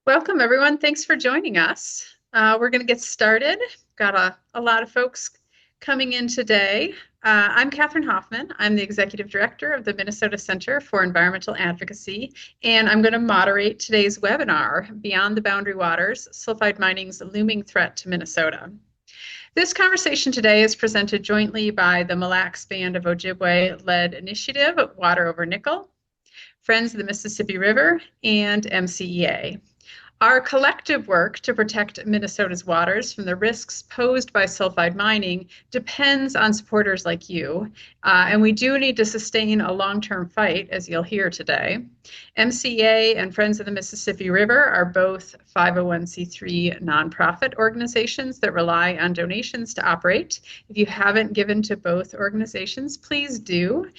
Welcome, everyone. Thanks for joining us. We're going to get started. Got a lot of folks coming in today. I'm Katherine Hoffman. I'm the Executive Director of the Minnesota Center for Environmental Advocacy, and I'm going to moderate today's webinar, Beyond the Boundary Waters, Sulfide Mining's Looming Threat to Minnesota. This conversation today is presented jointly by the Mille Lacs Band of Ojibwe-led initiative, Water Over Nickel, Friends of the Mississippi River, and MCEA. Our collective work to protect Minnesota's waters from the risks posed by sulfide mining depends on supporters like you, and we do need to sustain a long-term fight, as you'll hear today. MCA and Friends of the Mississippi River are both 501c3 nonprofit organizations that rely on donations to operate. If you haven't given to both organizations, please do.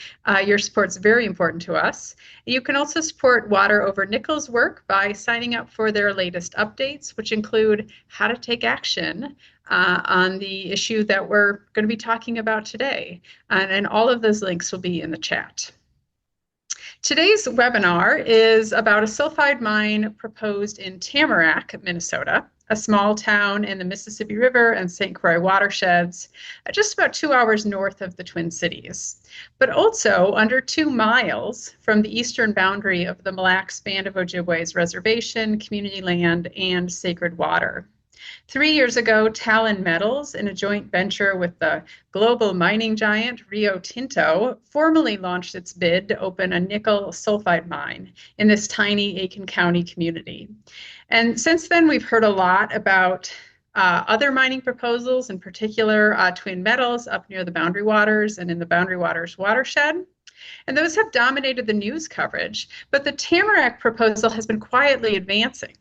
Your support is very important to us. You can also support Water Over Nickel's work by signing up for their latest updates, which include how to take action on the issue that we're going to be talking about today. And all of those links will be in the chat. Today's webinar is about a sulfide mine proposed in Tamarack, Minnesota, a small town in the Mississippi River and St. Croix watersheds, just about 2 hours north of the Twin Cities, but also under 2 miles from the eastern boundary of the Mille Lacs Band of Ojibwe's reservation, community land, and sacred water. 3 years ago, Talon Metals, in a joint venture with the global mining giant Rio Tinto, formally launched its bid to open a nickel sulfide mine in this tiny Aiken County community. And since then, we've heard a lot about other mining proposals, in particular Twin Metals up near the Boundary Waters and in the Boundary Waters watershed. And those have dominated the news coverage, but the Tamarack proposal has been quietly advancing.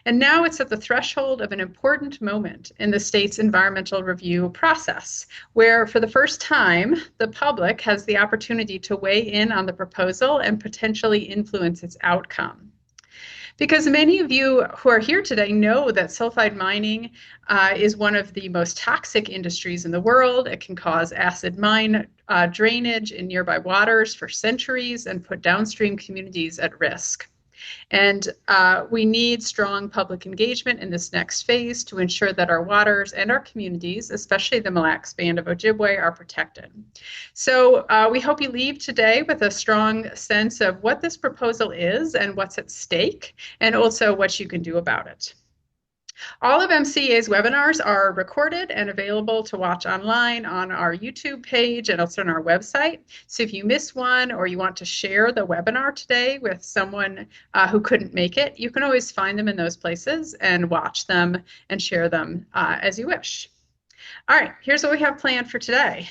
And now it's at the threshold of an important moment in the state's environmental review process, where for the first time, the public has the opportunity to weigh in on the proposal and potentially influence its outcome. Because many of you who are here today know that sulfide mining is one of the most toxic industries in the world. It can cause acid mine drainage in nearby waters for centuries and put downstream communities at risk. And we need strong public engagement in this next phase to ensure that our waters and our communities, especially the Mille Lacs Band of Ojibwe, are protected. So we hope you leave today with a strong sense of what this proposal is and what's at stake, and also what you can do about it. All of MCA's webinars are recorded and available to watch online on our YouTube page and also on our website. So if you miss one or you want to share the webinar today with someone who couldn't make it, you can always find them in those places and watch them and share them as you wish. All right, here's what we have planned for today.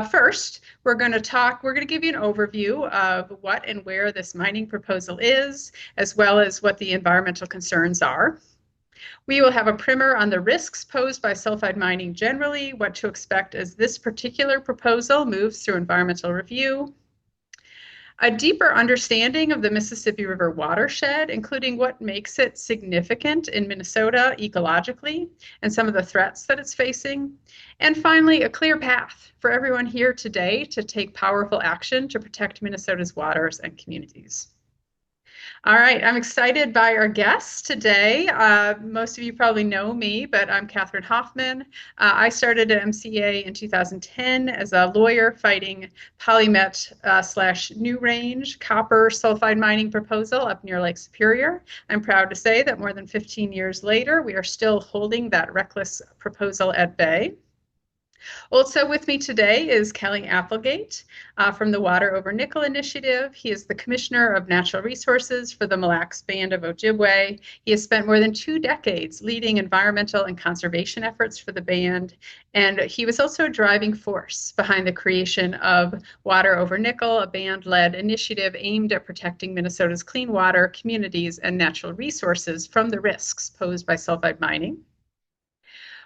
First, we're going to give you an overview of what and where this mining proposal is, as well as what the environmental concerns are. We will have a primer on the risks posed by sulfide mining generally, what to expect as this particular proposal moves through environmental review. A deeper understanding of the Mississippi River watershed, including what makes it significant in Minnesota ecologically and some of the threats that it's facing. And finally, a clear path for everyone here today to take powerful action to protect Minnesota's waters and communities. All right, I'm excited by our guests today. Most of you probably know me, but I'm Katherine Hoffman. I started at MCA in 2010 as a lawyer fighting polymet / New Range copper sulfide mining proposal up near Lake Superior. I'm proud to say that more than 15 years later, we are still holding that reckless proposal at bay. Also with me today is Kelly Applegate from the Water Over Nickel Initiative. He is the Commissioner of Natural Resources for the Mille Lacs Band of Ojibwe. He has spent more than 2 decades leading environmental and conservation efforts for the band, and he was also a driving force behind the creation of Water Over Nickel, a band-led initiative aimed at protecting Minnesota's clean water, communities, and natural resources from the risks posed by sulfide mining.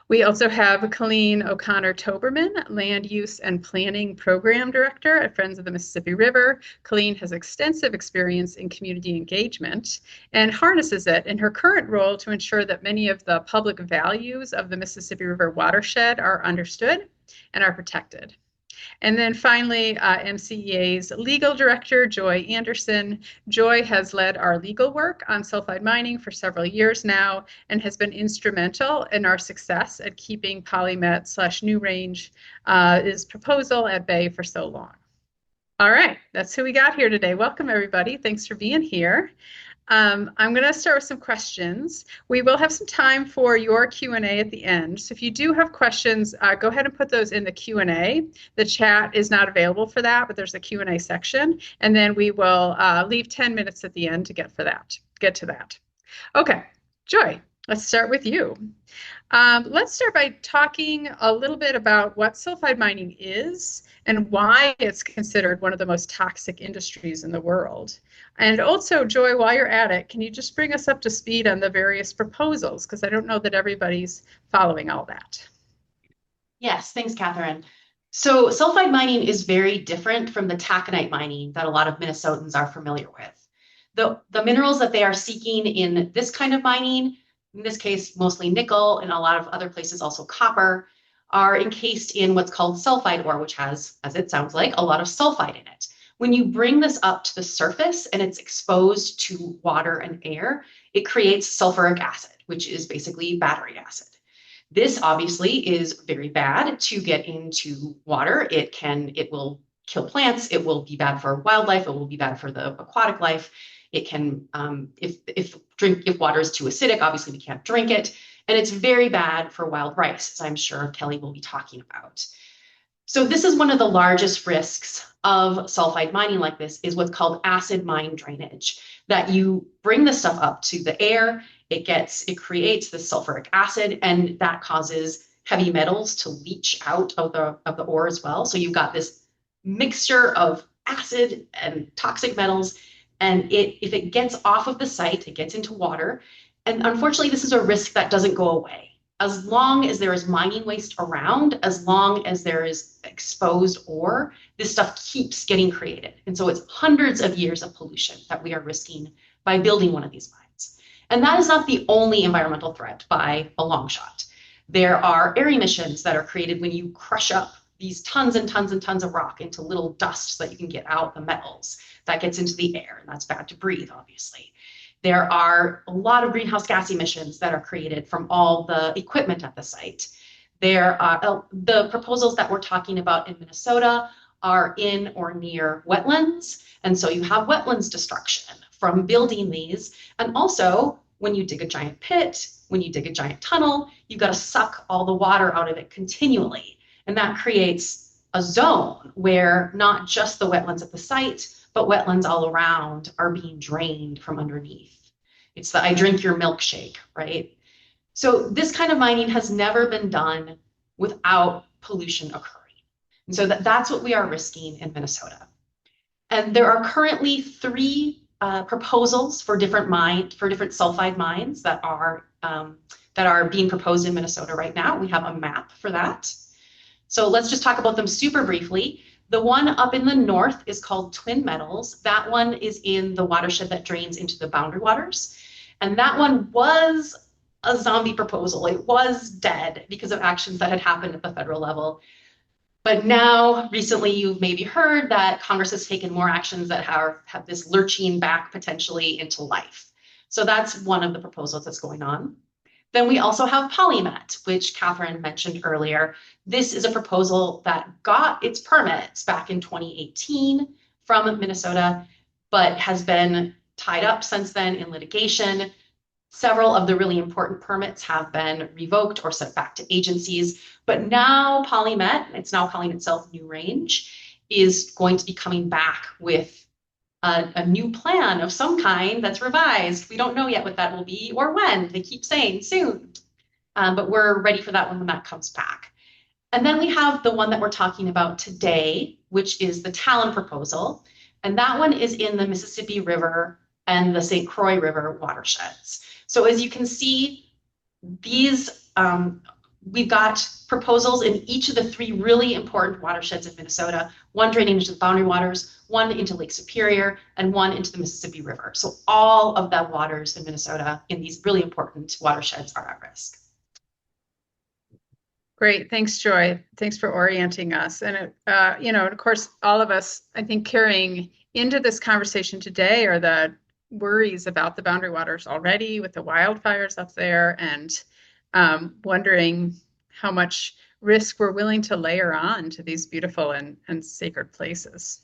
We also have Colleen O'Connor-Toberman, Land Use and Planning Program Director at Friends of the Mississippi River. Colleen has extensive experience in community engagement and harnesses it in her current role to ensure that many of the public values of the Mississippi River watershed are understood and are protected. And then finally, MCEA's legal director, Joy Anderson. Joy has led our legal work on sulfide mining for several years now and has been instrumental in our success at keeping PolyMet/New Range is proposal at bay for so long. All right, that's who we got here today. Welcome, everybody. Thanks for being here. I'm going to start with some questions. We will have some time for your Q&A at the end. So if you do have questions, go ahead and put those in the Q&A. The chat is not available for that, but there's a Q&A section. And then we will leave 10 minutes at the end to get to that. Okay, Joy, let's start with you. Let's start by talking a little bit about what sulfide mining is and why it's considered one of the most toxic industries in the world. And also, Joy, while you're at it, can you just bring us up to speed on the various proposals? Because I don't know that everybody's following all that. Yes, thanks, Catherine. So sulfide mining is very different from the taconite mining that a lot of Minnesotans are familiar with. The minerals that they are seeking in this kind of mining, in this case, mostly nickel, and a lot of other places also copper, are encased in what's called sulfide ore, which has, as it sounds like, a lot of sulfide in it. When you bring this up to the surface and it's exposed to water and air, it creates sulfuric acid, which is basically battery acid. This obviously is very bad to get into water. It will kill plants. It will be bad for wildlife. It will be bad for the aquatic life. It can, if water is too acidic, obviously we can't drink it. And it's very bad for wild rice, as I'm sure Kelly will be talking about. So this is one of the largest risks of sulfide mining like this, is what's called acid mine drainage, that you bring this stuff up to the air, it creates the sulfuric acid, and that causes heavy metals to leach out of the ore as well. So you've got this mixture of acid and toxic metals, and if it gets off of the site, it gets into water. And unfortunately, this is a risk that doesn't go away. As long as there is mining waste around, as long as there is exposed ore, this stuff keeps getting created. And so it's hundreds of years of pollution that we are risking by building one of these mines. And that is not the only environmental threat by a long shot. There are air emissions that are created when you crush up these tons and tons and tons of rock into little dust so that you can get out the metals. That gets into the air, and that's bad to breathe, obviously. There are a lot of greenhouse gas emissions that are created from all the equipment at the site. There are the proposals that we're talking about in Minnesota are in or near wetlands. And so you have wetlands destruction from building these. And also, when you dig a giant pit, when you dig a giant tunnel, you've got to suck all the water out of it continually. And that creates a zone where not just the wetlands at the site, but wetlands all around are being drained from underneath. It's the I drink your milkshake, right? So this kind of mining has never been done without pollution occurring. And so that's what we are risking in Minnesota. And there are currently 3 proposals for different sulfide mines that are being proposed in Minnesota right now. We have a map for that. So let's just talk about them super briefly. The one up in the north is called Twin Metals. That one is in the watershed that drains into the boundary waters. And that one was a zombie proposal. It was dead because of actions that had happened at the federal level. But now, recently, you've maybe heard that Congress has taken more actions that have this lurching back potentially into life. So that's one of the proposals that's going on. Then we also have PolyMet, which Catherine mentioned earlier. This is a proposal that got its permits back in 2018 from Minnesota, but has been tied up since then in litigation. Several of the really important permits have been revoked or sent back to agencies. But now PolyMet, it's now calling itself New Range, is going to be coming back with a new plan of some kind that's revised. We don't know yet what that will be or when. They keep saying soon, but we're ready for that one when that comes back. And then we have the one that we're talking about today, which is the Talon proposal. And that one is in the Mississippi River and the St. Croix River watersheds. So as you can see, these we've got proposals in each of the 3 really important watersheds in Minnesota, one draining into the boundary waters, one into Lake Superior, and one into the Mississippi River. So all of the waters in Minnesota in these really important watersheds are at risk. Great. Thanks, Joy. Thanks for orienting us. And, of course, all of us, I think, carrying into this conversation today are the worries about the boundary waters already with the wildfires up there and wondering how much risk we're willing to layer on to these beautiful and sacred places.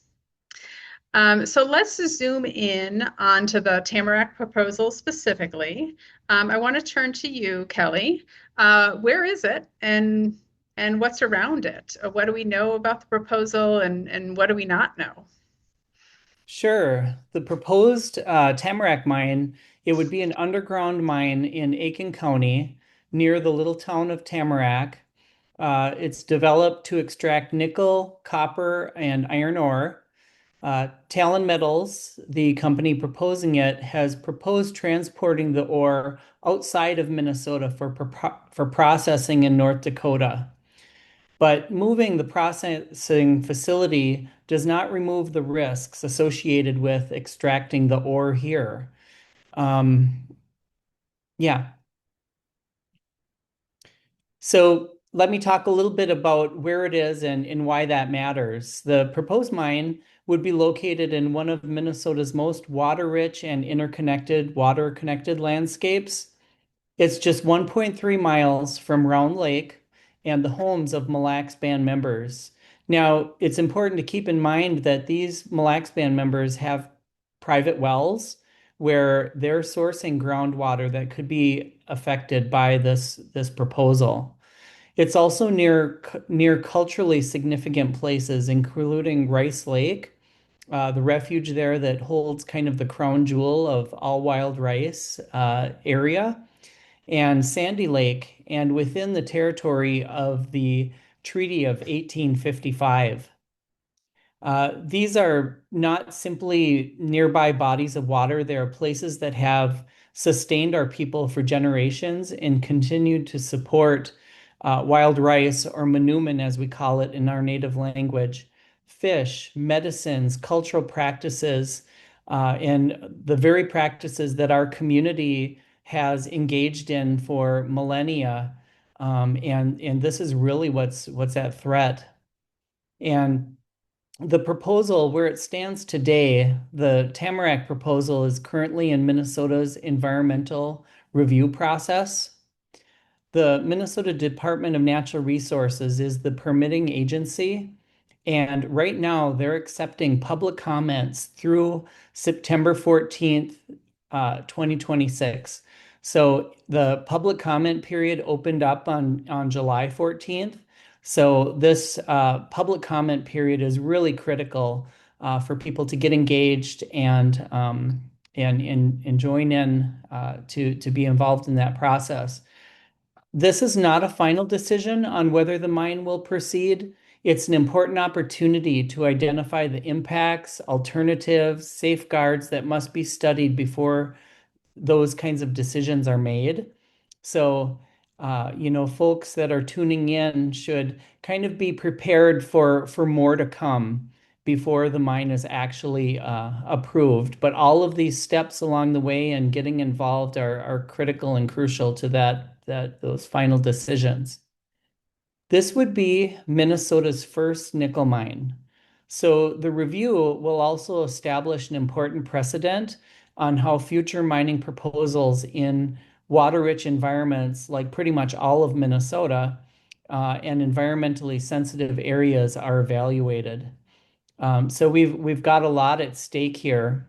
So let's zoom in onto the Tamarack proposal specifically. I want to turn to you, Kelly. Where is it and what's around it? What do we know about the proposal and what do we not know? Sure. The proposed Tamarack mine, it would be an underground mine in Aiken County near the little town of Tamarack. It's developed to extract nickel, copper, and iron ore. Talon Metals, the company proposing it, has proposed transporting the ore outside of Minnesota for processing in North Dakota. But moving the processing facility does not remove the risks associated with extracting the ore here. Um, yeah. So let me talk a little bit about where it is and why that matters. The proposed mine would be located in one of Minnesota's most water-rich and interconnected, water-connected landscapes. It's just 1.3 miles from Round Lake and the homes of Mille Lacs Band members. Now, it's important to keep in mind that these Mille Lacs Band members have private wells where they're sourcing groundwater that could be affected by this proposal. It's also near culturally significant places, including Rice Lake, the refuge there that holds kind of the crown jewel of all wild rice area and Sandy Lake, and within the territory of the Treaty of 1855. These are not simply nearby bodies of water, they are places that have sustained our people for generations and continued to support wild rice, or manumin as we call it in our native language, fish, medicines, cultural practices, and the very practices that our community has engaged in for millennia. And this is really what's at threat. And the proposal, where it stands today, the Tamarack proposal is currently in Minnesota's environmental review process. The Minnesota Department of Natural Resources is the permitting agency, and right now they're accepting public comments through September 14th, 2026. So the public comment period opened up on July 14th. So this public comment period is really critical for people to get engaged and join in to be involved in that process. This is not a final decision on whether the mine will proceed. It's an important opportunity to identify the impacts, alternatives, safeguards that must be studied before those kinds of decisions are made. So, folks that are tuning in should kind of be prepared for more to come before the mine is actually approved. But all of these steps along the way and getting involved are critical and crucial to those final decisions. This would be Minnesota's first nickel mine. So the review will also establish an important precedent on how future mining proposals in water-rich environments, like pretty much all of Minnesota, and environmentally sensitive areas are evaluated. So we've got a lot at stake here.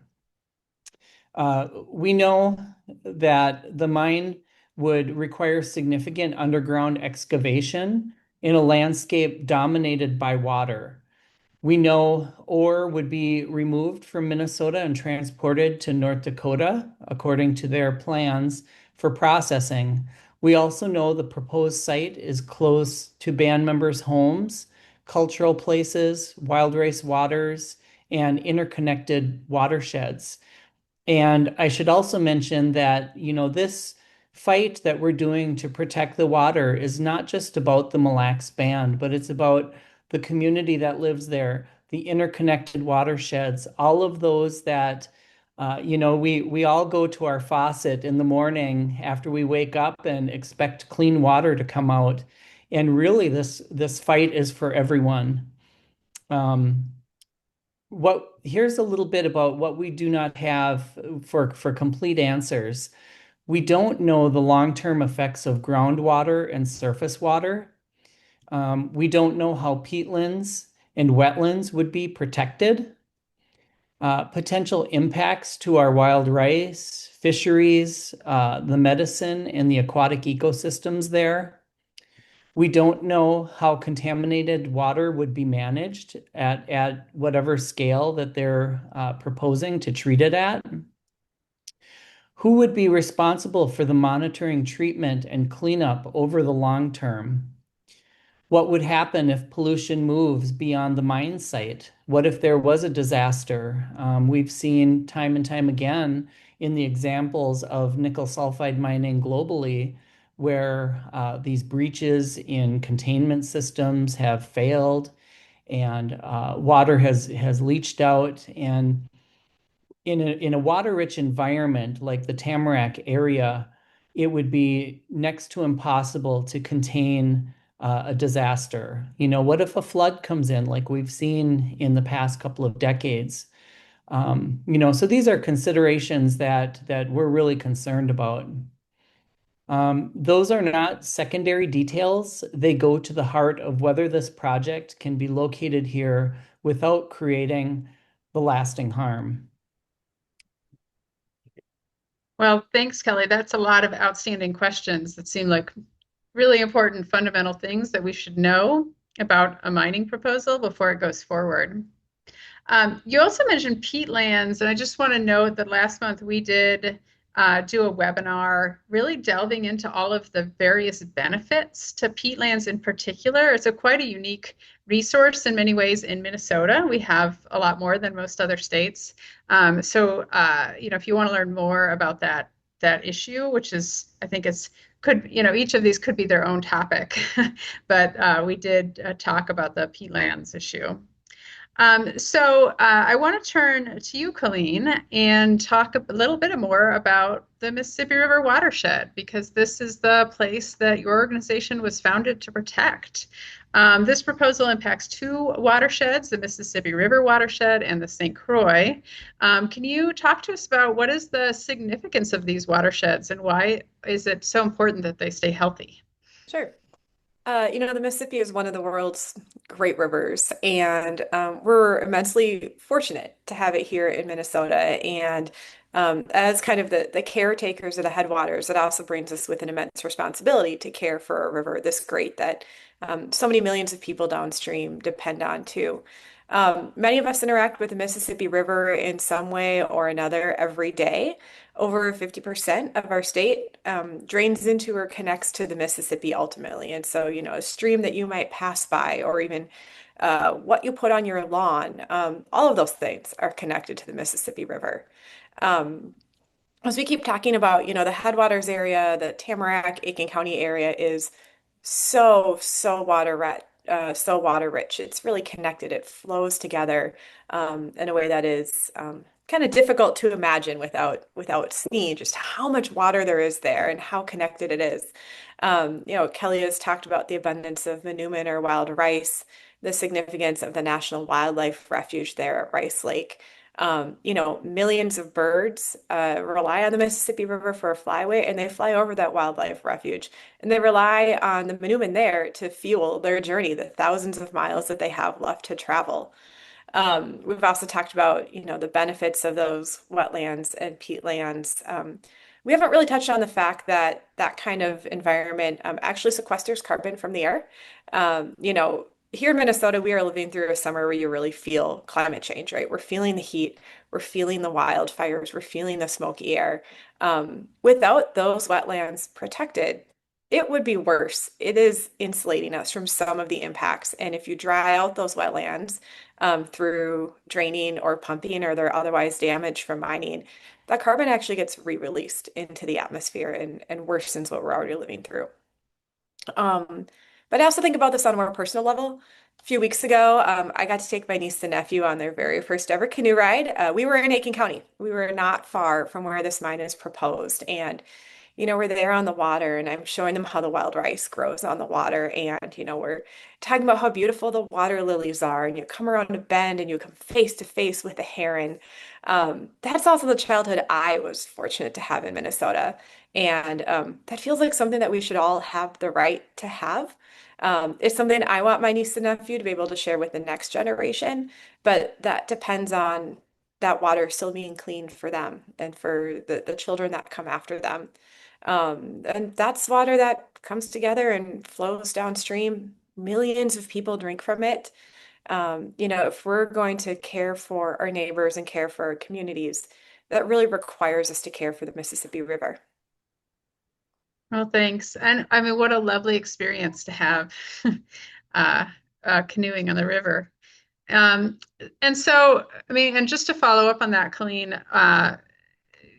We know that the mine would require significant underground excavation in a landscape dominated by water. We know ore would be removed from Minnesota and transported to North Dakota, according to their plans for processing. We also know the proposed site is close to band members' homes, cultural places, wild rice waters, and interconnected watersheds. And I should also mention that, this fight that we're doing to protect the water is not just about the Mille Lacs Band, but it's about the community that lives there, the interconnected watersheds, all of those that, we all go to our faucet in the morning after we wake up and expect clean water to come out. And really, this fight is for everyone. Um, here's a little bit about what we do not have for complete answers. We don't know the long-term effects of groundwater and surface water. We don't know how peatlands and wetlands would be protected. Potential impacts to our wild rice, fisheries, the medicine, and the aquatic ecosystems there. We don't know how contaminated water would be managed at whatever scale that they're proposing to treat it at. Who would be responsible for the monitoring, treatment, and cleanup over the long term? What would happen if pollution moves beyond the mine site? What if there was a disaster? We've seen time and time again in the examples of nickel sulfide mining globally where these breaches in containment systems have failed and water has leached out. And in a water-rich environment like the Tamarack area, it would be next to impossible to contain a disaster. What if a flood comes in, like we've seen in the past couple of decades? So these are considerations that we're really concerned about. Those are not secondary details. They go to the heart of whether this project can be located here without creating the lasting harm. Well, thanks, Kelly. That's a lot of outstanding questions that seem like really important fundamental things that we should know about a mining proposal before it goes forward. You also mentioned peatlands, and I just want to note that last month we did do a webinar really delving into all of the various benefits to peatlands in particular. It's quite a unique resource in many ways in Minnesota. We have a lot more than most other states. If you want to learn more about that issue, which is, I think each of these could be their own topic, but we did talk about the peatlands issue. I want to turn to you, Colleen, and talk a little bit more about the Mississippi River watershed, because this is the place that your organization was founded to protect. This proposal impacts two watersheds, the Mississippi River watershed and the St. Croix. Can you talk to us about what is the significance of these watersheds and why is it so important that they stay healthy? Sure. The Mississippi is one of the world's great rivers, and we're immensely fortunate to have it here in Minnesota. And as kind of the caretakers of the headwaters, it also brings us with an immense responsibility to care for a river this great that so many millions of people downstream depend on too. Many of us interact with the Mississippi River in some way or another every day. Over 50% of our state drains into or connects to the Mississippi ultimately. And so, a stream that you might pass by or even what you put on your lawn, all of those things are connected to the Mississippi River. Um, as we keep talking about, the headwaters area, the Tamarack, Aiken County area is so water rich. It's really connected. It flows together in a way that is kind of difficult to imagine without seeing just how much water there is there and how connected it is. Kelly has talked about the abundance of manoomin or wild rice, the significance of the National Wildlife Refuge there at Rice Lake. Millions of birds rely on the Mississippi River for a flyway, and they fly over that wildlife refuge. And they rely on the manoomin there to fuel their journey, the thousands of miles that they have left to travel. We've also talked about, the benefits of those wetlands and peatlands. We haven't really touched on the fact that that kind of environment actually sequesters carbon from the air. Here in Minnesota, we are living through a summer where you really feel climate change, right? We're feeling the heat, we're feeling the wildfires, we're feeling the smoky air. Without those wetlands protected, it would be worse. It is insulating us from some of the impacts. And if you dry out those wetlands through draining or pumping, or they're otherwise damaged from mining, that carbon actually gets re-released into the atmosphere and worsens what we're already living through. But I also think about this on a more personal level. A few weeks ago, I got to take my niece and nephew on their very first ever canoe ride. We were in Aiken County. We were not far from where this mine is proposed. And we're there on the water and I'm showing them how the wild rice grows on the water. And, we're talking about how beautiful the water lilies are. And you come around a bend and you come face to face with a heron. That's also the childhood I was fortunate to have in Minnesota. And that feels like something that we should all have the right to have. It's something I want my niece and nephew to be able to share with the next generation, but that depends on that water still being cleaned for them and for the children that come after them. And that's water that comes together and flows downstream. Millions of people drink from it. If we're going to care for our neighbors and care for our communities, that really requires us to care for the Mississippi River. Well, thanks. And I mean, what a lovely experience to have uh, canoeing on the river. Um, and so, I mean, and just to follow up on that, Colleen,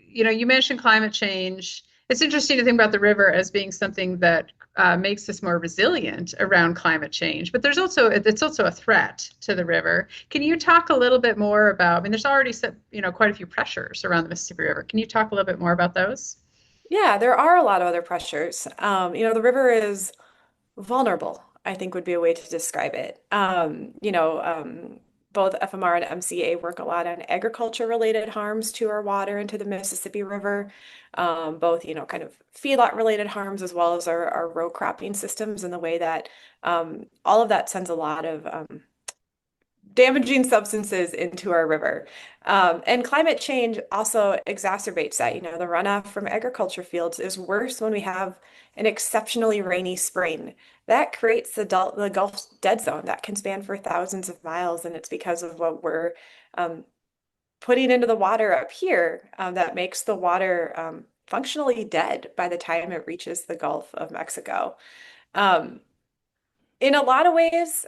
you mentioned climate change. It's interesting to think about the river as being something that makes us more resilient around climate change, but it's also a threat to the river. Can you talk a little bit more about, I mean, there's already quite a few pressures around the Mississippi River. Can you talk a little bit more about those? Yeah, there are a lot of other pressures. The river is vulnerable, I think would be a way to describe it. Both FMR and MCA work a lot on agriculture related harms to our water and to the Mississippi River. Both, kind of feedlot related harms as well as our row cropping systems and the way that all of that sends a lot of damaging substances into our river. And climate change also exacerbates that. The runoff from agriculture fields is worse when we have an exceptionally rainy spring. That creates the Gulf dead zone that can span for thousands of miles. And it's because of what we're putting into the water up here that makes the water functionally dead by the time it reaches the Gulf of Mexico. Um, in a lot of ways,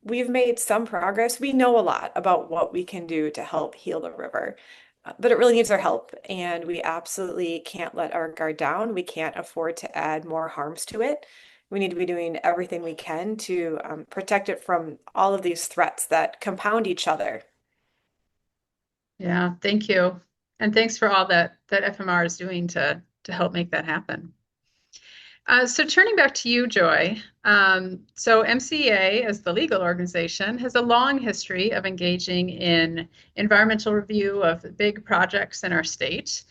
we've made some progress. We know a lot about what we can do to help heal the river, but it really needs our help, and we absolutely can't let our guard down. We can't afford to add more harms to it. We need to be doing everything we can to protect it from all of these threats that compound each other. Yeah, thank you. And thanks for all that FMR is doing to help make that happen. So turning back to you, Joy. So MCA, as the legal organization, has a long history of engaging in environmental review of big projects in our state,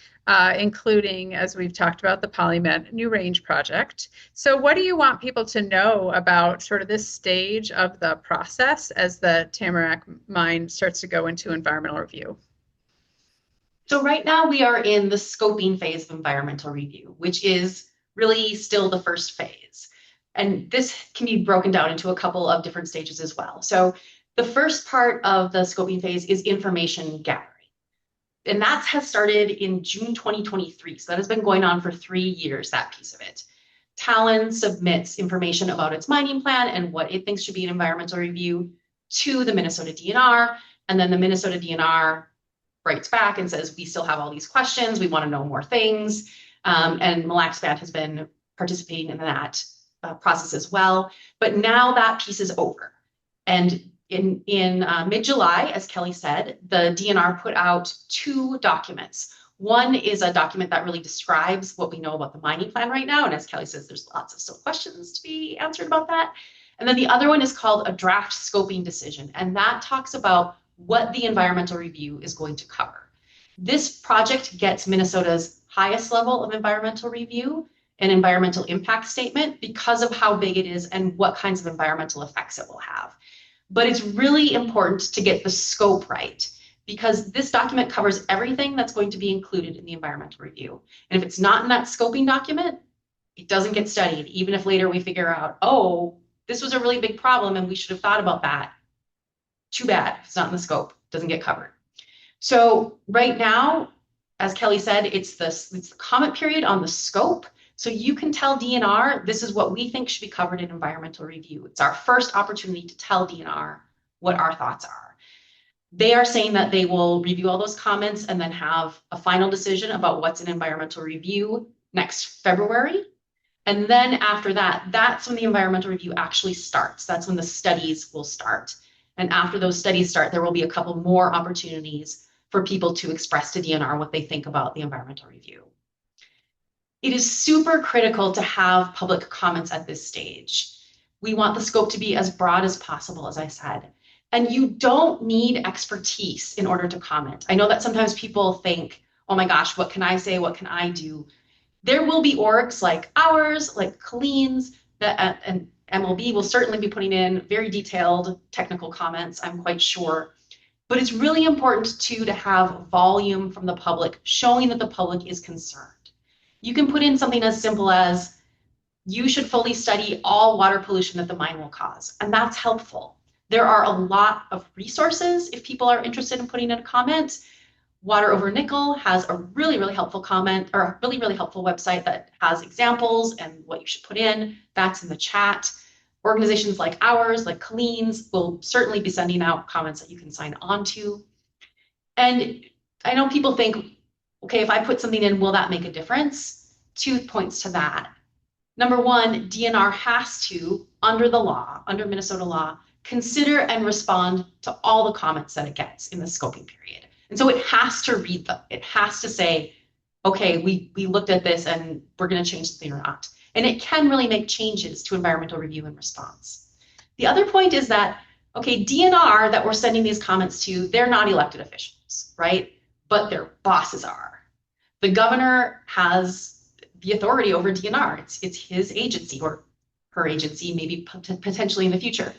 including, as we've talked about, the PolyMet New Range project. So what do you want people to know about sort of this stage of the process as the Tamarack Mine starts to go into environmental review? So right now we are in the scoping phase of environmental review, which is really still the first phase. And this can be broken down into a couple of different stages as well. So the first part of the scoping phase is information gathering. And that has started in June 2023. So that has been going on for 3 years, that piece of it. Talon submits information about its mining plan and what it thinks should be an environmental review to the Minnesota DNR. And then the Minnesota DNR writes back and says, we still have all these questions. We want to know more things. And Mille Lacs Band has been participating in that process as well. But now that piece is over. And in mid-July, as Kelly said, the DNR put out 2 documents. One is a document that really describes what we know about the mining plan right now. And as Kelly says, there's lots of still questions to be answered about that. And then the other one is called a draft scoping decision. And that talks about what the environmental review is going to cover. This project gets Minnesota's highest level of environmental review, an environmental impact statement, because of how big it is and what kinds of environmental effects it will have. But it's really important to get the scope right, because this document covers everything that's going to be included in the environmental review. And if it's not in that scoping document, it doesn't get studied, even if later we figure out, oh, this was a really big problem and we should have thought about that. Too bad, it's not in the scope, doesn't get covered. So right now, as Kelly said, it's the comment period on the scope. So you can tell DNR, this is what we think should be covered in environmental review. It's our first opportunity to tell DNR what our thoughts are. They are saying that they will review all those comments and then have a final decision about what's in environmental review next February. And then after that, that's when the environmental review actually starts. That's when the studies will start. And after those studies start, there will be a couple more opportunities for people to express to DNR what they think about the environmental review. It is super critical to have public comments at this stage. We want the scope to be as broad as possible, as I said. And you don't need expertise in order to comment. I know that sometimes people think, oh my gosh, what can I say? What can I do? There will be orgs like ours, like Colleen's, that, and MLB will certainly be putting in very detailed technical comments, I'm quite sure. But it's really important too to have volume from the public, showing that the public is concerned. You can put in something as simple as, you should fully study all water pollution that the mine will cause, and that's helpful. There are a lot of resources if people are interested in putting in a comment. Water Over Nickel has a really, really helpful comment, or a really, really helpful website that has examples and what you should put in. That's in the chat. Organizations like ours, like Colleen's, will certainly be sending out comments that you can sign on to. And I know people think, okay, if I put something in, will that make a difference? 2 points to that. Number one, DNR has to, under the law, under Minnesota law, consider and respond to all the comments that it gets in the scoping period. And so it has to read them. It has to say, okay, we looked at this and we're going to change something or not. And it can really make changes to environmental review and response. The other point is that, okay, DNR that we're sending these comments to, they're not elected officials, right? But their bosses are. The governor has the authority over DNR. It's his agency, or her agency, maybe potentially in the future.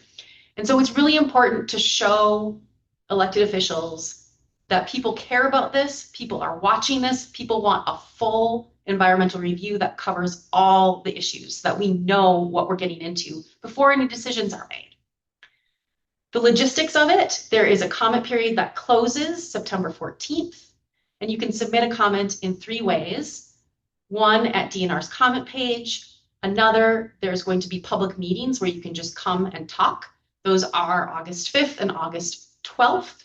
And so it's really important to show elected officials that people care about this, people are watching this, people want a full environmental review that covers all the issues, that we know what we're getting into before any decisions are made. The logistics of it, there is a comment period that closes September 14th, and you can submit a comment in 3 ways. One, at DNR's comment page. Another, there's going to be public meetings where you can just come and talk. Those are August 5th and August 12th.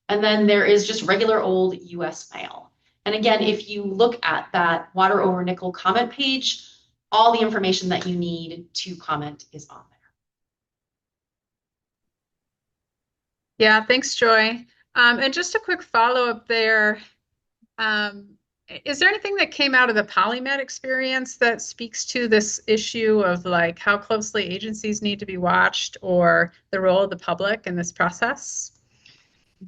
And then there is just regular old US mail. And again, if you look at that Water Over Nickel comment page, all the information that you need to comment is on there. Yeah, thanks, Joy. And just a quick follow-up there. Is there anything that came out of the Polymet experience that speaks to this issue of like how closely agencies need to be watched, or the role of the public in this process?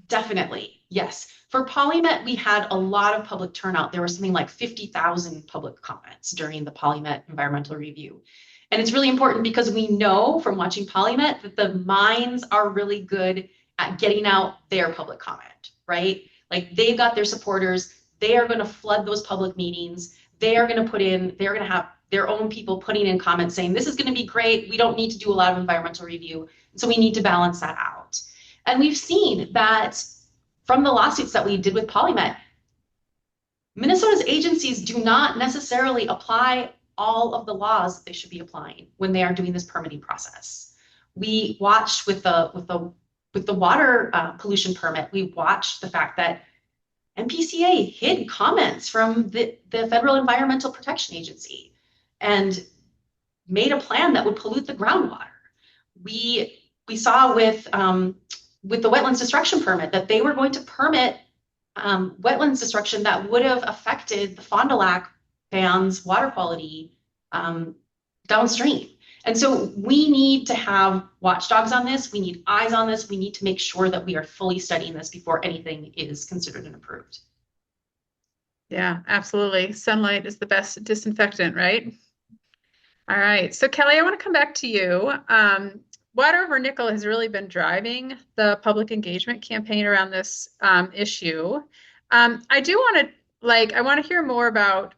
Definitely, yes. For Polymet, we had a lot of public turnout. There was something like 50,000 public comments during the Polymet environmental review. And it's really important because we know from watching Polymet that the mines are really good at getting out their public comment, right? Like they've got their supporters. They are going to flood those public meetings. They're going to have their own people putting in comments saying, this is going to be great. We don't need to do a lot of environmental review. So we need to balance that out. And we've seen that from the lawsuits that we did with Polymet, Minnesota's agencies do not necessarily apply all of the laws that they should be applying when they are doing this permitting process. We watched with the water pollution permit, we watched the fact that MPCA hid comments from the Federal Environmental Protection Agency and made a plan that would pollute the groundwater. We saw with the wetlands destruction permit that they were going to permit wetlands destruction that would have affected the Fond du Lac band's water quality downstream. And so we need to have watchdogs on this. We need eyes on this. We need to make sure that we are fully studying this before anything is considered and approved. Yeah, absolutely. Sunlight is the best disinfectant, right? All right. So Kelly, I want to come back to you. Water Over Nickel has really been driving the public engagement campaign around this issue. I do want to, I want to hear more about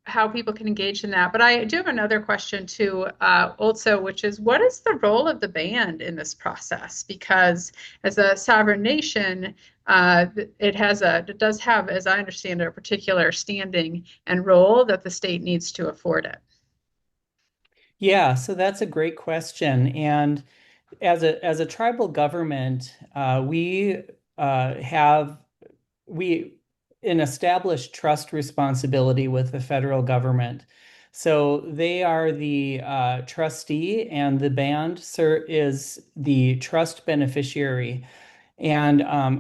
how people can engage in that. But I do have another question too, also, which is, what is the role of the band in this process? Because as a sovereign nation, it does have, as I understand it, a particular standing and role that the state needs to afford it. Yeah, so that's a great question. And as a tribal government, we have an established trust responsibility with the federal government. So they are the trustee, and the band is the trust beneficiary. And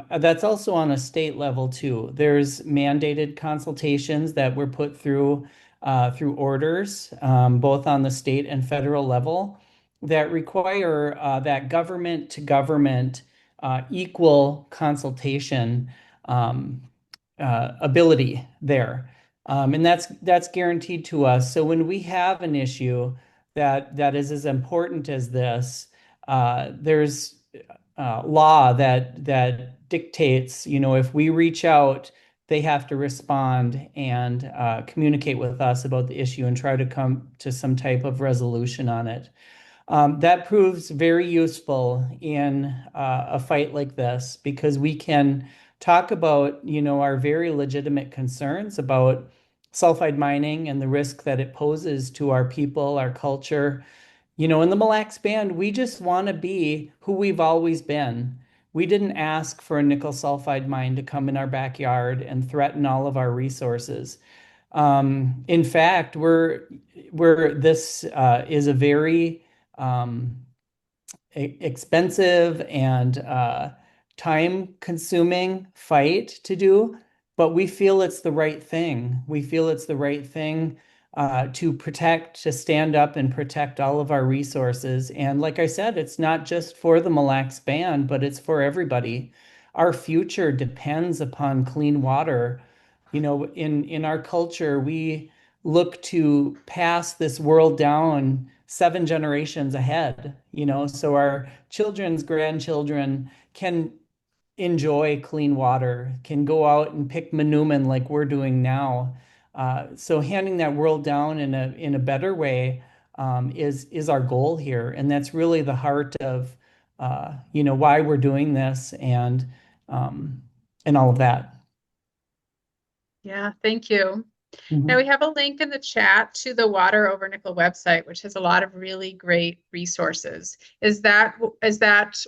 that's also on a state level too. There's mandated consultations that were put through through orders, both on the state and federal level, that require that government to government equal consultation um, ability there. And that's guaranteed to us. So when we have an issue that is as important as this, there's law that dictates, if we reach out, they have to respond and communicate with us about the issue and try to come to some type of resolution on it. That proves very useful in a fight like this because we can talk about, our very legitimate concerns about sulfide mining and the risk that it poses to our people, our culture. In the Mille Lacs Band, we just want to be who we've always been. We didn't ask for a nickel sulfide mine to come in our backyard and threaten all of our resources. In fact, this is a very um, expensive and time-consuming fight to do, but we feel it's the right thing. We feel it's the right thing to stand up and protect all of our resources. And like I said, it's not just for the Mille Lacs Band, but it's for everybody. Our future depends upon clean water. In our culture, we look to pass this world down 7 generations ahead, so our children's grandchildren can enjoy clean water, can go out and pick manoomin like we're doing now. So handing that world down in a better way is our goal here, and that's really the heart of why we're doing this um, and all of that. Yeah, thank you. Now Mhm. we have a link in the chat to the Water Over Nickel website, which has a lot of really great resources. Is that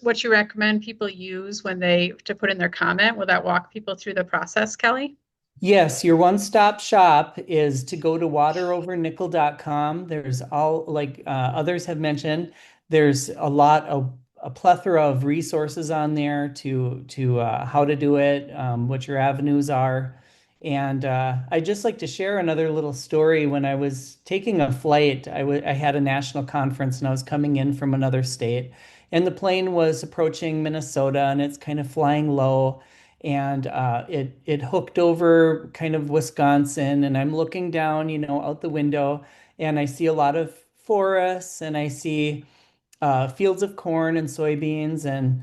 what you recommend people use when they to put in their comment? Will that walk people through the process, Kelly? Yes, your one-stop shop is to go to waterovernickel.com. There's all, like others have mentioned, there's a plethora of resources on there to how to do it, what your avenues are. And I'd just like to share another little story. When I was taking a flight, I had a national conference and I was coming in from another state, and the plane was approaching Minnesota and it's kind of flying low, and it hooked over kind of Wisconsin, and I'm looking down, out the window, and I see a lot of forests, and I see fields of corn and soybeans, and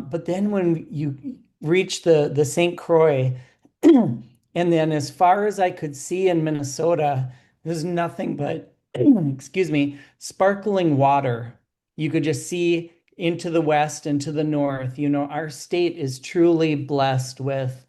but then when you reach the St. Croix, and then as far as I could see in Minnesota, there's nothing but, excuse me, sparkling water. You could just see into the west and to the north. Our state is truly blessed with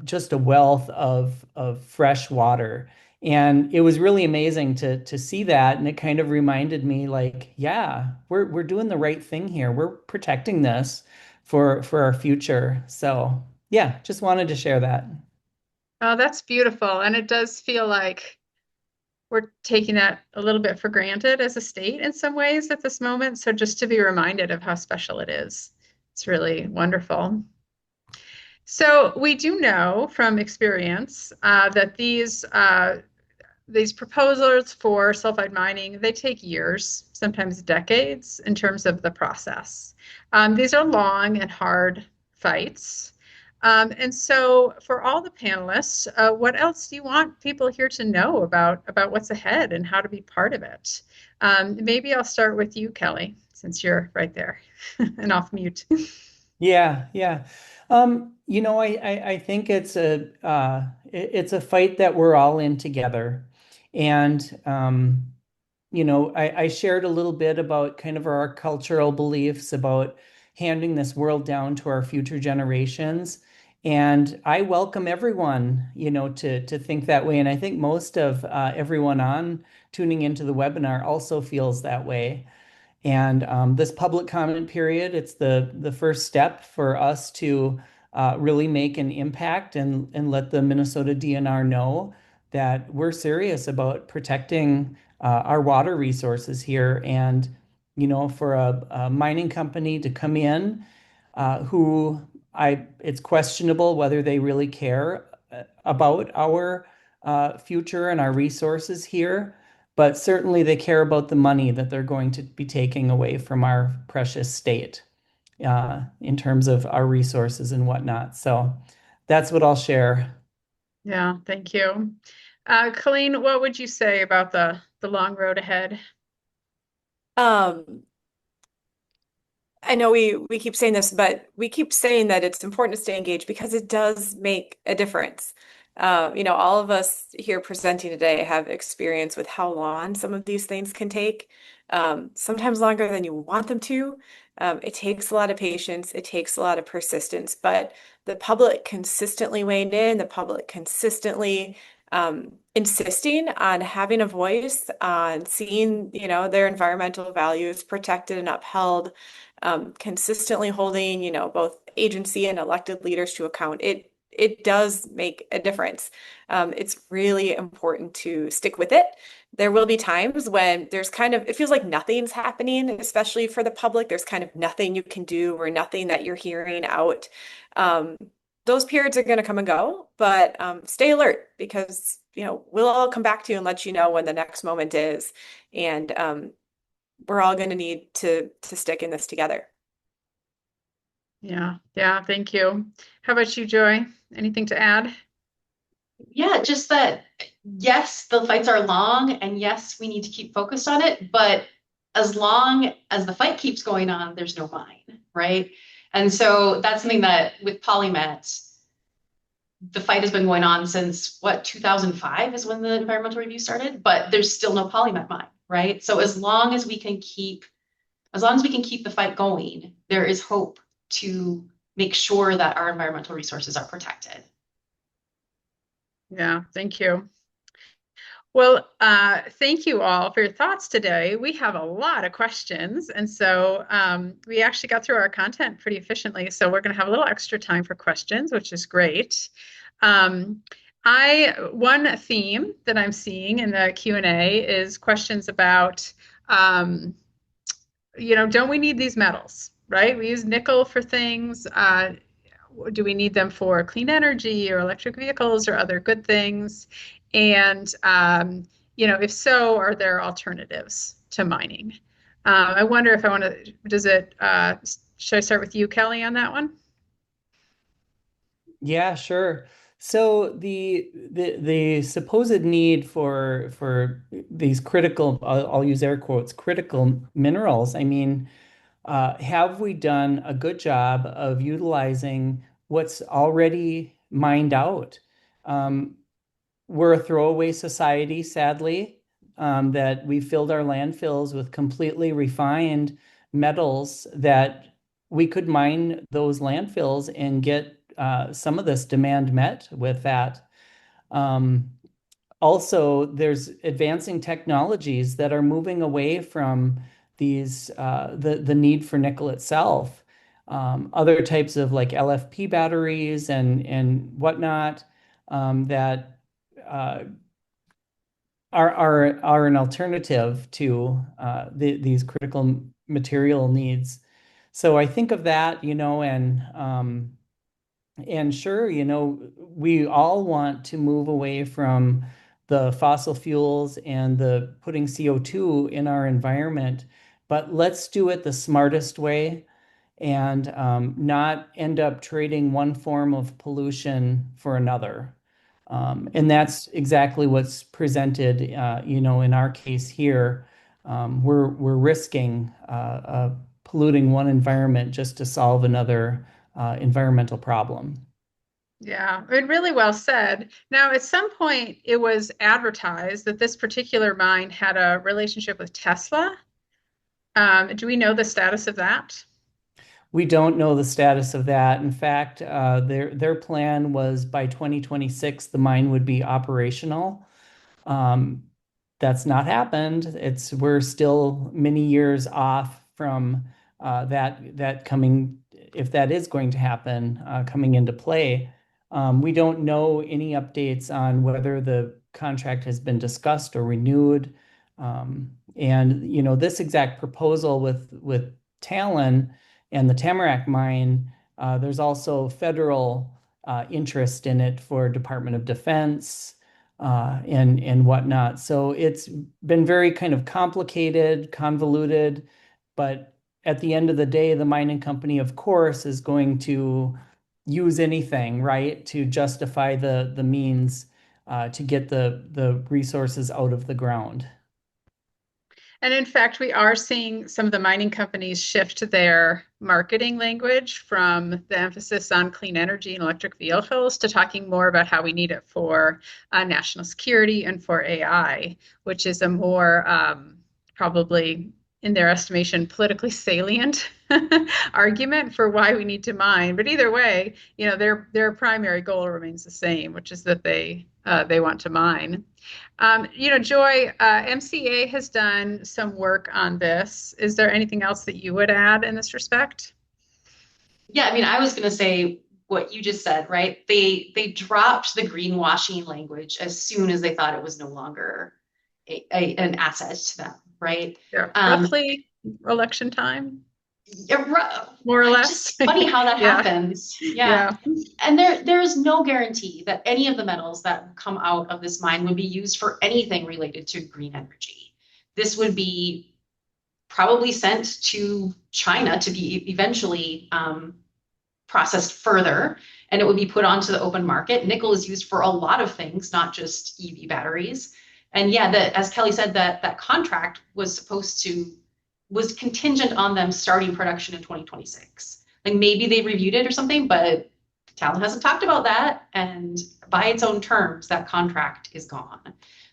just a wealth of fresh water. And it was really amazing to see that. And it kind of reminded me, like, yeah, we're doing the right thing here. We're protecting this for our future. So yeah, just wanted to share that. Oh, that's beautiful. And it does feel like we're taking that a little bit for granted as a state in some ways at this moment. So just to be reminded of how special it is, it's really wonderful. So we do know from experience that these proposals for sulfide mining, they take years, sometimes decades, in terms of the process. These are long and hard fights. And so for all the panelists, what else do you want people here to know about what's ahead and how to be part of it? Maybe I'll start with you, Kelly, since you're right there and off mute. Yeah, yeah. I think it's a fight that we're all in together. And I shared a little bit about kind of our cultural beliefs about handing this world down to our future generations. And I welcome everyone, to think that way. And I think most of everyone on tuning into the webinar also feels that way. And this public comment period, it's the first step for us to really make an impact and let the Minnesota DNR know that we're serious about protecting our water resources here. And, for a mining company to come in it's questionable whether they really care about our future and our resources here, but certainly they care about the money that they're going to be taking away from our precious state in terms of our resources and whatnot. So that's what I'll share. Yeah, thank you. Colleen, what would you say about the long road ahead? Um, I know we keep saying this, but we keep saying that it's important to stay engaged because it does make a difference. All of us here presenting today have experience with how long some of these things can take, sometimes longer than you want them to. It takes a lot of patience, it takes a lot of persistence, but the public consistently weighing in, the public consistently insisting on having a voice, on seeing, their environmental values protected and upheld, consistently holding, both agency and elected leaders to account. It does make a difference. It's really important to stick with it. There will be times when it feels like nothing's happening, especially for the public. There's kind of nothing you can do or nothing that you're hearing out. Um, those periods are going to come and go, but stay alert because, we'll all come back to you and let you know when the next moment is. And we're all going to need to stick in this together. Yeah, yeah, thank you. How about you, Joy? Anything to add? Yeah, just that, yes, the fights are long, and yes, we need to keep focused on it, but as long as the fight keeps going on, there's no mine, right? And so that's something that with Polymet, the fight has been going on since what, 2005 is when the environmental review started, but there's still no Polymet mine, right? So as long as we can keep the fight going, there is hope to make sure that our environmental resources are protected. Yeah, thank you. Well, thank you all for your thoughts today. We have a lot of questions, and so we actually got through our content pretty efficiently. So we're going to have a little extra time for questions, which is great. Um, one theme that I'm seeing in the Q&A is questions about, don't we need these metals, right? We use nickel for things. Do we need them for clean energy or electric vehicles or other good things? And, if so, are there alternatives to mining? I wonder if should I start with you, Kelly, on that one? Yeah, sure. So the supposed need for these critical, I'll use air quotes, critical minerals. I mean, have we done a good job of utilizing what's already mined out? Um, we're a throwaway society, sadly, that we filled our landfills with completely refined metals that we could mine those landfills and get some of this demand met with that. Um, Also, there's advancing technologies that are moving away from the need for nickel itself. Other types of like LFP batteries and whatnot that uh, are an alternative to these critical material needs. So I think of that, and sure, we all want to move away from the fossil fuels and the putting CO2 in our environment, but let's do it the smartest way and not end up trading one form of pollution for another. And that's exactly what's presented, in our case here. We're risking polluting one environment just to solve another environmental problem. Yeah, it really well said. Now, at some point, it was advertised that this particular mine had a relationship with Tesla. Do we know the status of that? We don't know the status of that. In fact, their plan was by 2026 the mine would be operational. Um, that's not happened. We're still many years off from that coming, if that is going to happen, coming into play. We don't know any updates on whether the contract has been discussed or renewed. And this exact proposal with Talon and the Tamarack Mine, there's also federal interest in it for Department of Defense. and whatnot. So it's been very kind of complicated, convoluted, but at the end of the day, the mining company, of course, is going to use anything, right, to justify the means to get the resources out of the ground. And in fact, we are seeing some of the mining companies shift their marketing language from the emphasis on clean energy and electric vehicles to talking more about how we need it for national security and for AI, which is a more probably, in their estimation, politically salient argument for why we need to mine. But either way, their primary goal remains the same, which is that they want to mine. Joy, MCA has done some work on this. Is there anything else that you would add in this respect? Yeah, I mean, I was going to say what you just said, right? They dropped the greenwashing language as soon as they thought it was no longer an asset to them, right? Yeah, Um, roughly election time, yeah, more or it's less. just funny how that Yeah, happens. Yeah. yeah, And there is no guarantee that any of the metals that come out of this mine would be used for anything related to green energy. This would be probably sent to China to be eventually processed further, and it would be put onto the open market. Nickel is used for a lot of things, not just EV batteries. And yeah, as Kelly said, that contract was contingent on them starting production in 2026. Like maybe they reviewed it or something, but Talon hasn't talked about that. And by its own terms, that contract is gone.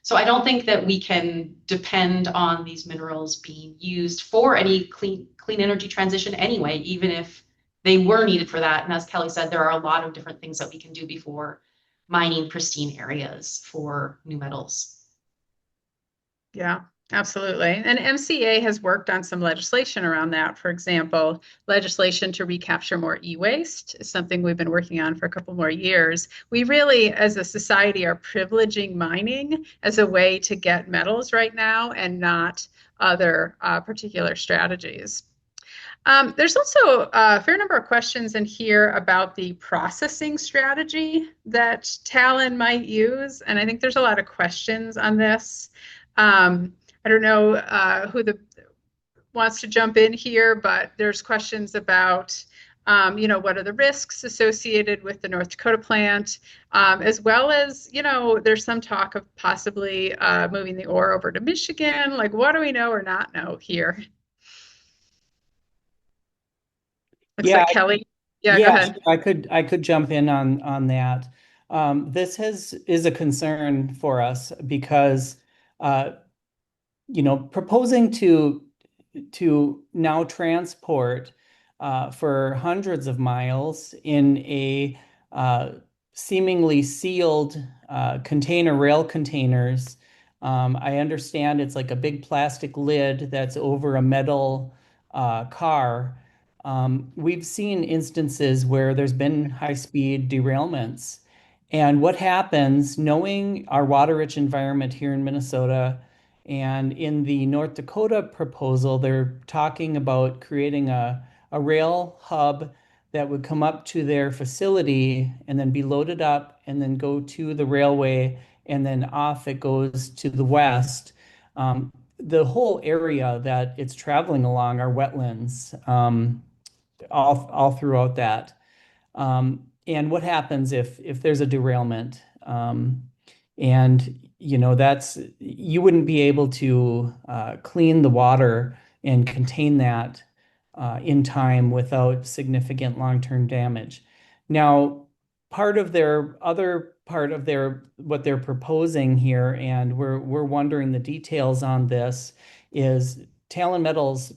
So I don't think that we can depend on these minerals being used for any clean energy transition anyway, even if they were needed for that. And as Kelly said, there are a lot of different things that we can do before mining pristine areas for new metals. yeah, absolutely. And MCA has worked on some legislation around that. For example, legislation to recapture more e-waste is something we've been working on for a couple more years. We really, as a society, are privileging mining as a way to get metals right now and not other particular strategies. There's also a fair number of questions in here about the processing strategy that Talon might use, and I think there's a lot of questions on this. I don't know who wants to jump in here, but there's questions about what are the risks associated with the North Dakota plant, as well as, there's some talk of possibly moving the ore over to Michigan. Like, what do we know or not know here? Looks Yeah, like Kelly. Yeah, go yeah, ahead. sure. I could jump in on that. This is a concern for us because uh, proposing to now transport for hundreds of miles in a seemingly sealed rail containers. I understand it's like a big plastic lid that's over a metal car. We've seen instances where there's been high-speed derailments. And what happens, knowing our water-rich environment here in Minnesota, and in the North Dakota proposal, they're talking about creating a rail hub that would come up to their facility and then be loaded up and then go to the railway and then off it goes to the west. The whole area that it's traveling along are wetlands, all throughout that. And what happens if there's a derailment? And that's you wouldn't be able to clean the water and contain that in time without significant long-term damage. Now, part of their what they're proposing here, and we're wondering the details on this, is Talon Metals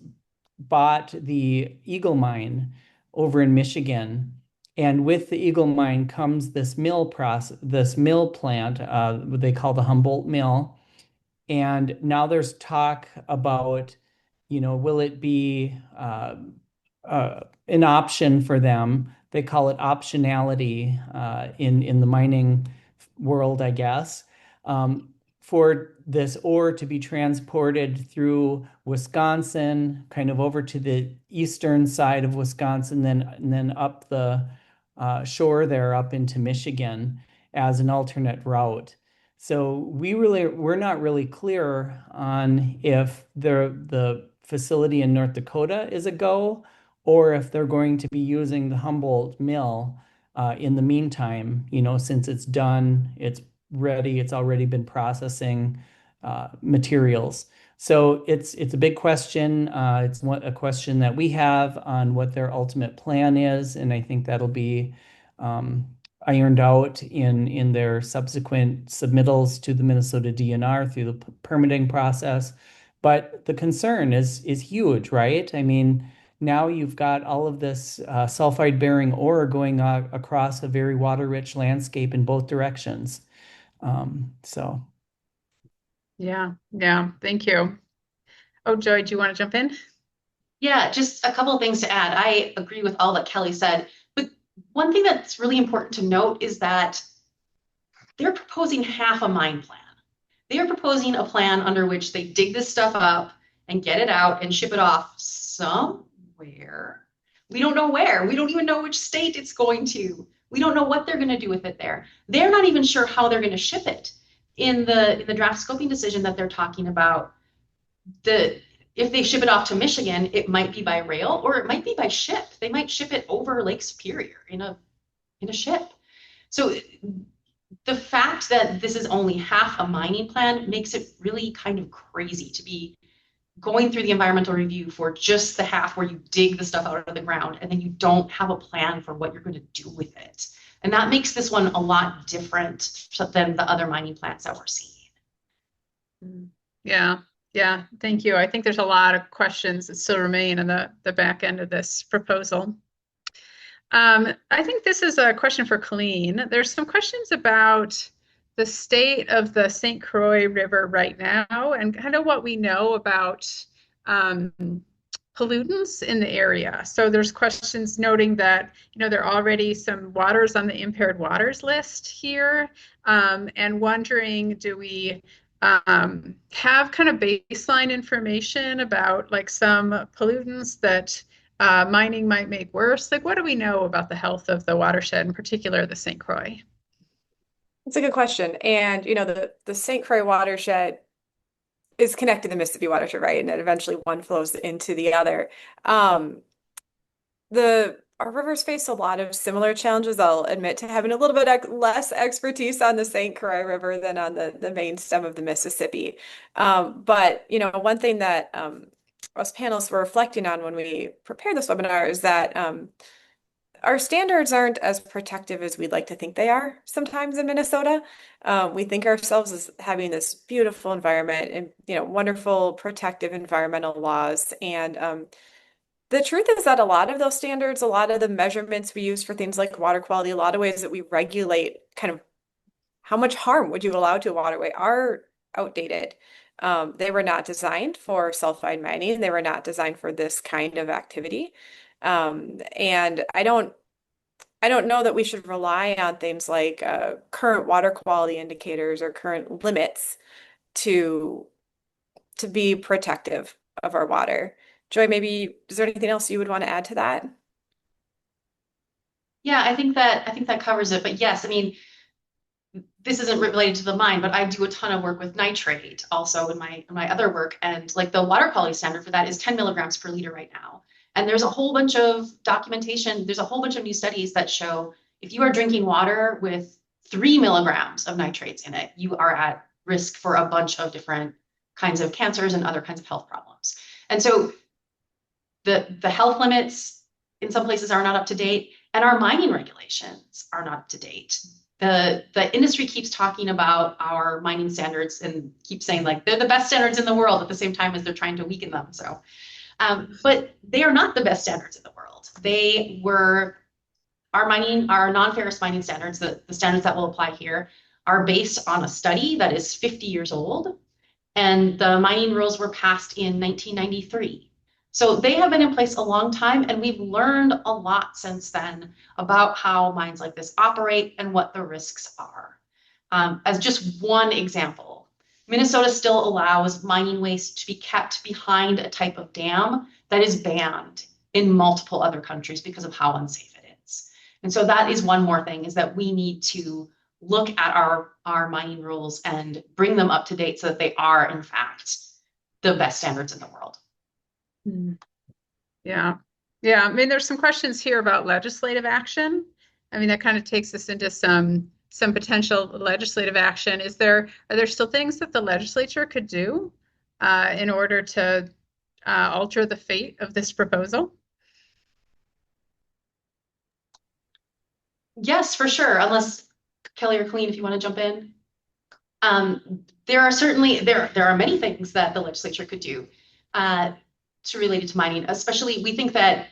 bought the Eagle Mine over in Michigan. And with the Eagle Mine comes this mill plant, what they call the Humboldt Mill. And now there's talk about, will it be an option for them? They call it optionality in the mining world, I guess, for this ore to be transported through Wisconsin, kind of over to the eastern side of Wisconsin, and then up the shore there, up into Michigan as an alternate route. So we're not really clear on if the facility in North Dakota is a go, or if they're going to be using the Humboldt mill in the meantime, since it's done, it's ready, it's already been processing materials. So it's a big question. It's a question that we have on what their ultimate plan is, and I think that'll be um, ironed out in their subsequent submittals to the Minnesota DNR through the permitting process. But the concern is huge, right? I mean, now you've got all of this sulfide bearing ore going across a very water-rich landscape in both directions. So. Yeah, yeah, thank you. Oh, Joy, do you want to jump in? Yeah, just a couple of things to add. I agree with all that Kelly said, but one thing that's really important to note is that they're proposing half a mine plan. They are proposing a plan under which they dig this stuff up and get it out and ship it off somewhere. We don't know where. We don't even know which state it's going to. We don't know what they're going to do with it there. They're not even sure how they're going to ship it. In the draft scoping decision that they're talking about, if they ship it off to Michigan, it might be by rail or it might be by ship. They might ship it over Lake Superior in a ship. So the fact that this is only half a mining plan makes it really kind of crazy to be going through the environmental review for just the half where you dig the stuff out of the ground and then you don't have a plan for what you're going to do with it. And that makes this one a lot different than the other mining plans that we're seeing. Yeah, yeah, thank you. I think there's a lot of questions that still remain in the back end of this proposal. I think this is a question for Colleen. There's some questions about the state of the St. Croix River right now and kind of what we know about pollutants in the area. So there's questions noting that, there are already some waters on the impaired waters list here, and wondering, do we have kind of baseline information about like some pollutants that mining might make worse? Like, what do we know about the health of the watershed, in particular the St. Croix? It's a good question. And, the St. Croix watershed is connected to the Mississippi watershed, right? And then eventually one flows into the other. Our rivers face a lot of similar challenges. I'll admit to having a little bit less expertise on the St. Croix River than on the main stem of the Mississippi. But, one thing that us panelists were reflecting on when we prepared this webinar is that our standards aren't as protective as we'd like to think they are sometimes in Minnesota. We think ourselves as having this beautiful environment and, wonderful protective environmental laws. And the truth is that a lot of those standards, a lot of the measurements we use for things like water quality, a lot of ways that we regulate kind of how much harm would you allow to a waterway are outdated. They were not designed for sulfide mining. They were not designed for this kind of activity. And I don't know that we should rely on things like current water quality indicators or current limits to be protective of our water. Joy, maybe is there anything else you would want to add to that? Yeah, I think that covers it. But yes, I mean, this isn't related to the mine, but I do a ton of work with nitrate also in my other work. And like the water quality standard for that is 10 milligrams per liter right now. And there's a whole bunch of documentation, there's a whole bunch of new studies that show if you are drinking water with 3 milligrams of nitrates in it, you are at risk for a bunch of different kinds of cancers and other kinds of health problems. And so the health limits in some places are not up to date, and our mining regulations are not up to date. The industry keeps talking about our mining standards and keeps saying like they're the best standards in the world at the same time as they're trying to weaken them. So, but they are not the best standards in the world. They were our non-ferrous mining standards, the standards that will apply here, are based on a study that is 50 years old, and the mining rules were passed in 1993. So they have been in place a long time, and we've learned a lot since then about how mines like this operate and what the risks are. As just one example, Minnesota still allows mining waste to be kept behind a type of dam that is banned in multiple other countries because of how unsafe it is. And so that is one more thing, is that we need to look at our mining rules and bring them up to date so that they are, in fact, the best standards in the world. Yeah. Yeah. I mean, there's some questions here about legislative action. I mean, that kind of takes us into some potential legislative action. Are there still things that the legislature could do in order to alter the fate of this proposal? Yes, for sure. Unless Kelly or Colleen, if you want to jump in. There are many things that the legislature could do to relate it to mining, especially we think that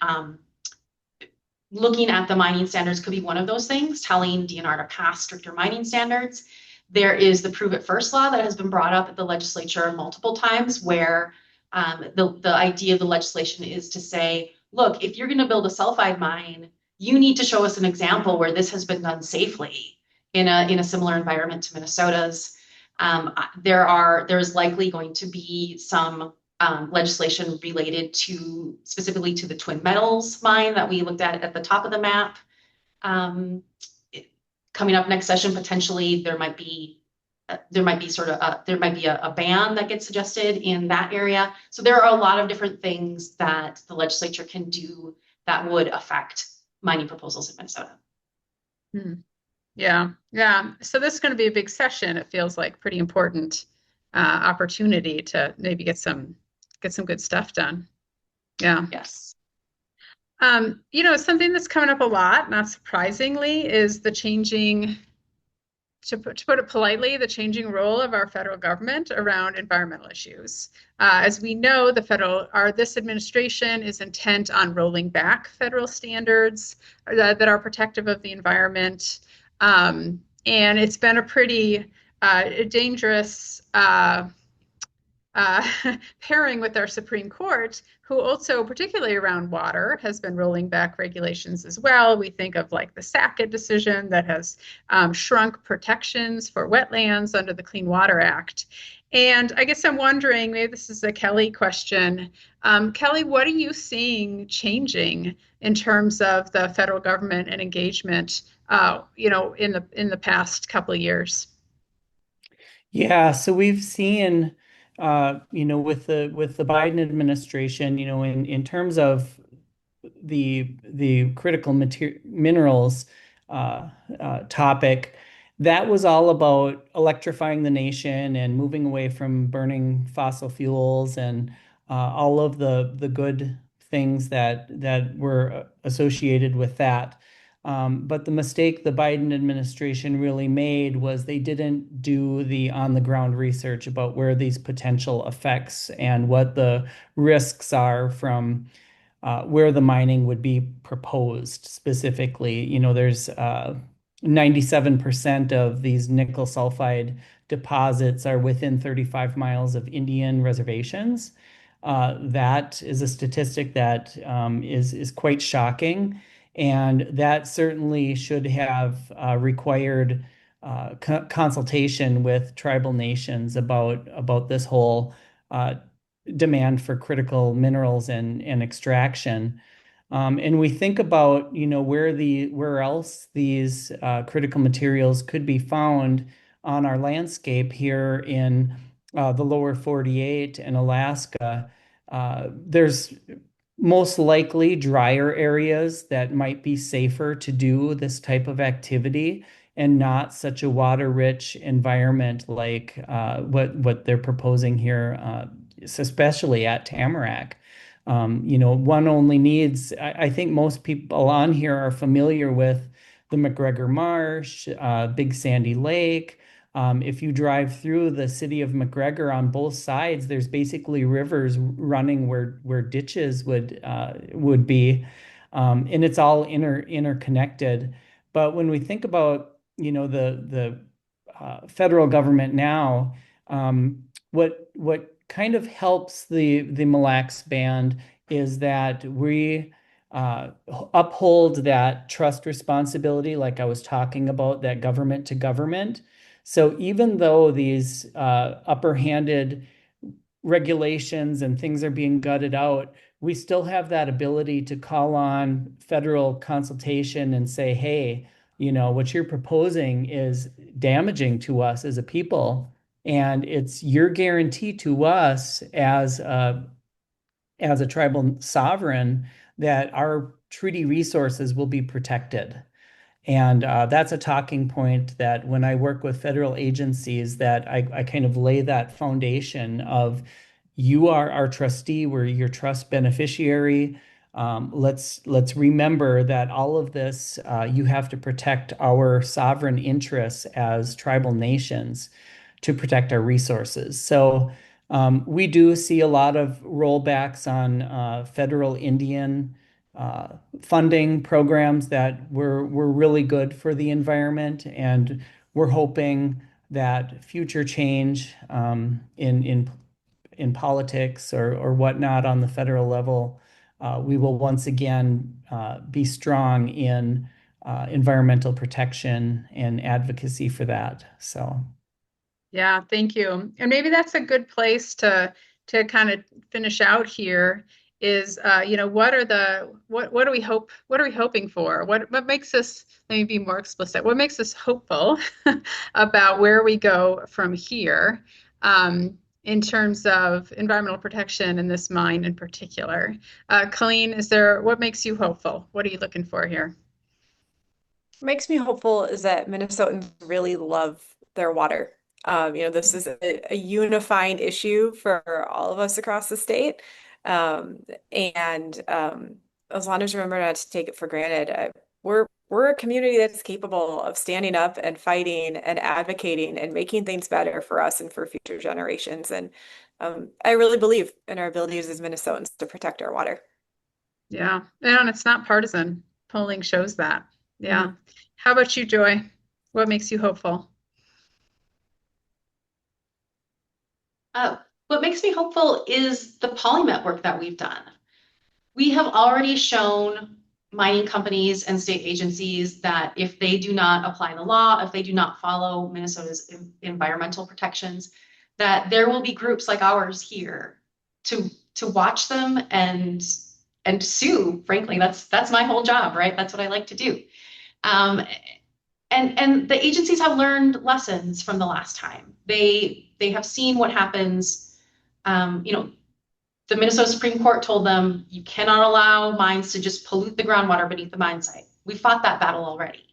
looking at the mining standards could be one of those things, telling DNR to pass stricter mining standards. There is the Prove It First law that has been brought up at the legislature multiple times, where the idea of the legislation is to say, look, if you're going to build a sulfide mine, you need to show us an example where this has been done safely in a similar environment to Minnesota's. There is likely going to be some legislation related specifically to the Twin Metals mine that we looked at the top of the map. Coming up next session, potentially there might be a ban that gets suggested in that area. So there are a lot of different things that the legislature can do that would affect mining proposals in Minnesota. Yeah, yeah. So this is going to be a big session. It feels like pretty important opportunity to maybe get some good stuff done. Yeah. Yes. Something that's coming up a lot, not surprisingly, is the changing, to put it politely, the changing role of our federal government around environmental issues. As we know, this administration is intent on rolling back federal standards that are protective of the environment. And it's been a pretty dangerous pairing with our Supreme Court, who also, particularly around water, has been rolling back regulations as well. We think of like the Sackett decision that has shrunk protections for wetlands under the Clean Water Act. And I guess I'm wondering, maybe this is a Kelly question. Kelly, what are you seeing changing in terms of the federal government and engagement, in the past couple of years? Yeah, so we've seen, with the Biden administration, in terms of the critical minerals topic, that was all about electrifying the nation and moving away from burning fossil fuels and all of the good things that were associated with that. But the mistake the Biden administration really made was they didn't do the on-the-ground research about where these potential effects and what the risks are from where the mining would be proposed specifically. There's 97% of these nickel sulfide deposits are within 35 miles of Indian reservations. That is a statistic that is quite shocking. And that certainly should have required consultation with tribal nations about this whole demand for critical minerals and extraction. And we think about, where else these critical materials could be found on our landscape here in the lower 48 and Alaska. There's most likely drier areas that might be safer to do this type of activity and not such a water-rich environment like what they're proposing here, especially at Tamarack. One only needs, I think most people on here are familiar with the McGregor Marsh, Big Sandy Lake. If you drive through the city of McGregor on both sides, there's basically rivers running where ditches would be, and it's all interconnected. But when we think about the federal government now, what kind of helps the Mille Lacs Band is that we uphold that trust responsibility, like I was talking about, that government to government. So even though these upper-handed regulations and things are being gutted out, we still have that ability to call on federal consultation and say, hey, what you're proposing is damaging to us as a people, and it's your guarantee to us as a tribal sovereign that our treaty resources will be protected. And that's a talking point that when I work with federal agencies, that I kind of lay that foundation of you are our trustee, we're your trust beneficiary. Let's remember that all of this, you have to protect our sovereign interests as tribal nations to protect our resources. So we do see a lot of rollbacks on federal Indian funding programs that were really good for the environment, and we're hoping that future change in politics or whatnot on the federal level, we will once again be strong in environmental protection and advocacy for that. So. Yeah, thank you. And maybe that's a good place to kind of finish out here is what do we hoping for? What makes us, let me be more explicit, what makes us hopeful about where we go from here in terms of environmental protection in this mine in particular? Colleen, what makes you hopeful? What are you looking for here? What makes me hopeful is that Minnesotans really love their water. This is a unifying issue for all of us across the state. And as long as we remember not to take it for granted, we're a community that's capable of standing up and fighting and advocating and making things better for us and for future generations. And I really believe in our abilities as Minnesotans to protect our water. Yeah, and it's not partisan. Polling shows that. Yeah. Mhm. How about you, Joy? What makes you hopeful? Uh, what makes me hopeful is the polymet work that we've done. We have already shown mining companies and state agencies that if they do not apply the law, if they do not follow Minnesota's environmental protections, that there will be groups like ours here to watch them and sue. Frankly, that's my whole job, right? That's what I like to do. Um, and the agencies have learned lessons from the last time. They have seen what happens. The Minnesota Supreme Court told them you cannot allow mines to just pollute the groundwater beneath the mine site. We fought that battle already.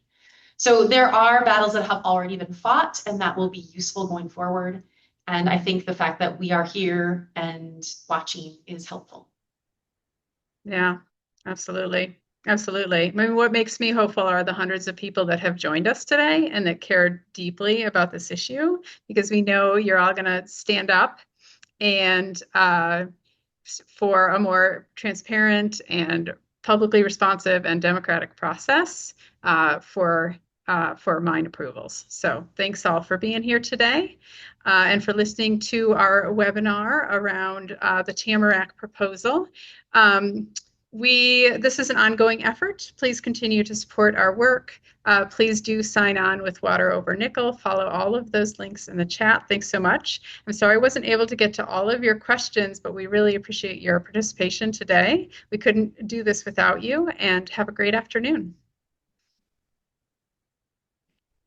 So there are battles that have already been fought, and that will be useful going forward. And I think the fact that we are here and watching is helpful. Yeah, absolutely. Absolutely. I mean, what makes me hopeful are the hundreds of people that have joined us today and that care deeply about this issue, because we know you're all going to stand up and for a more transparent and publicly responsive and democratic process for mine approvals. So thanks all for being here today and for listening to our webinar around the Tamarack proposal. This is an ongoing effort. Please continue to support our work. Please do sign on with Water Over Nickel. Follow all of those links in the chat. Thanks so much. I'm sorry I wasn't able to get to all of your questions, but we really appreciate your participation today. We couldn't do this without you, and have a great afternoon.